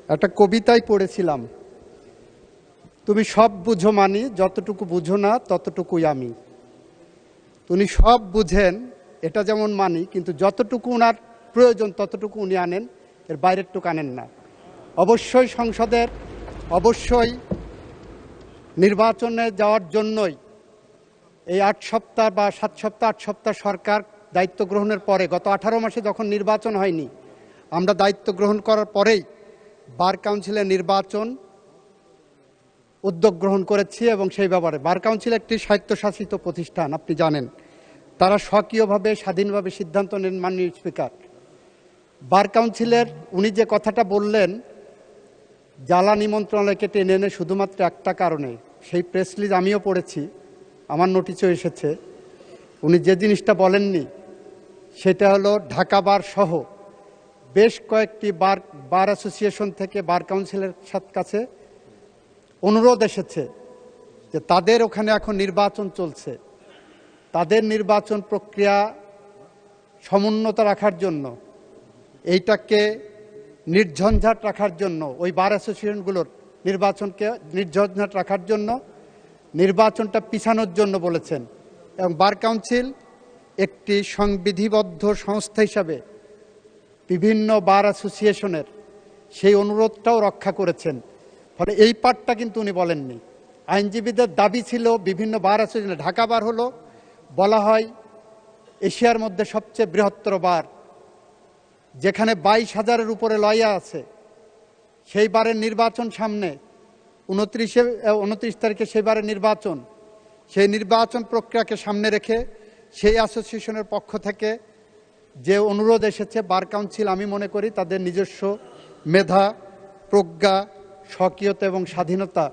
একটা কবিতায় পড়েছিলাম, তুমি সব বুঝো মানি, যতটুকু বুঝো না ততটুকুই আমি। উনি সব বুঝেন, এটা যেমন মানি, কিন্তু যতটুকু ওনার প্রয়োজন ততটুকু উনি আনেন, এর বাইরেরটুকু আনেন না। অবশ্যই সংসদের অবশ্যই নির্বাচনে যাওয়ার জন্যই এই 8 সপ্তাহ বা 7 সপ্তাহ 8 সপ্তাহ সরকার দায়িত্ব গ্রহণের পরে, গত 18 মাসে যখন নির্বাচন হয়নি, আমরা দায়িত্ব গ্রহণ করার পরেই বার কাউন্সিলের নির্বাচন উদ্যোগ গ্রহণ করেছি। এবং সেই ব্যাপারে বার কাউন্সিল একটি স্বায়ত্তশাসিত প্রতিষ্ঠান, আপনি জানেন। তারা স্বকীয়ভাবে স্বাধীনভাবে সিদ্ধান্ত নেন। মাননীয় স্পিকার, বার কাউন্সিলের উনি যে কথাটা বললেন জ্বালানি মন্ত্রণালয়কে টেনে এনে শুধুমাত্র একটা কারণে, সেই প্রেস রিলিজ আমিও পড়েছি, আমার নোটিশও এসেছে। উনি যে জিনিসটা বলেননি সেটা হলো ঢাকা বার সহ বেশ কয়েকটি বার অ্যাসোসিয়েশন থেকে বার কাউন্সিলের কাছে অনুরোধ এসেছে যে তাদের ওখানে এখন নির্বাচন চলছে, তাদের নির্বাচন প্রক্রিয়া সমুন্নত রাখার জন্য, এইটাকে নির্ঝঞ্ঝাট রাখার জন্য, ওই বার অ্যাসোসিয়েশনগুলোর নির্বাচনকে নির্ঝঞ্ঝাট রাখার জন্য, নির্বাচনটা পিছানোর জন্য বলেছেন। এবং বার কাউন্সিল একটি সংবিধিবদ্ধ সংস্থা হিসাবে বিভিন্ন বার অ্যাসোসিয়েশনের সেই অনুরোধটাও রক্ষা করেছেন। ফলে এই পার্টটা কিন্তু উনি বলেননি। আইনজীবীদের দাবি ছিল বিভিন্ন বার অ্যাসোসিয়েশন, ঢাকা বার হলো বলা হয় এশিয়ার মধ্যে সবচেয়ে বৃহত্তর বার, যেখানে 22,000-এর উপরে লয়া আছে। সেই বারের নির্বাচন সামনে, 29 তারিখে সেই বারের নির্বাচন, সেই নির্বাচন প্রক্রিয়াকে সামনে রেখে সেই অ্যাসোসিয়েশনের পক্ষ থেকে যে অনুরোধ এসেছে, বার কাউন্সিল আমি মনে করি তাদের নিজস্ব মেধা, প্রজ্ঞা, স্বকীয়তা এবং স্বাধীনতা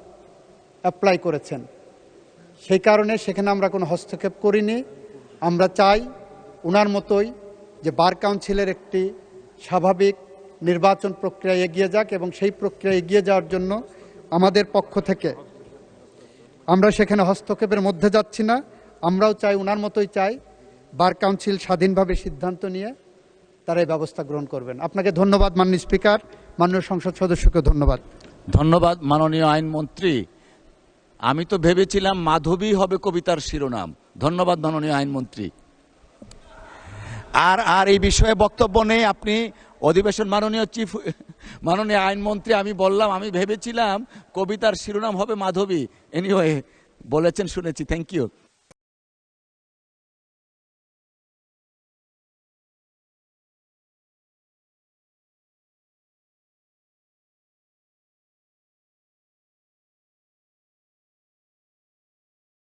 অ্যাপ্লাই করেছেন। সেই কারণে সেখানে আমরা কোনো হস্তক্ষেপ করিনি। আমরা চাই ওনার মতোই যে বার কাউন্সিলের একটি স্বাভাবিক নির্বাচন প্রক্রিয়া এগিয়ে যাক, এবং সেই প্রক্রিয়া এগিয়ে যাওয়ার জন্য আমাদের পক্ষ থেকে আমরা সেখানে হস্তক্ষেপের মধ্যে যাচ্ছি না। আমরাও চাই, ওনার মতোই চাই, বার কাউন্সিল স্বাধীনভাবে সিদ্ধান্ত নিয়ে তারা এই ব্যবস্থা গ্রহণ করবেন। আপনাকে ধন্যবাদ মাননীয় স্পিকার, মাননীয় সংসদ সদস্যকে ধন্যবাদ। ধন্যবাদ মাননীয় আইনমন্ত্রী। আমি তো ভেবেছিলাম মাধবী হবে কবিতার শিরোনাম। ধন্যবাদ মাননীয় আইনমন্ত্রী। আর এই বিষয়ে বক্তব্য নেই। আপনি অধিবেশন মাননীয় আইনমন্ত্রী, আমি বললাম আমি ভেবেছিলাম কবিতার শিরোনাম হবে মাধবী। এনিওয়ে বলেছেন, শুনেছি। Thank you.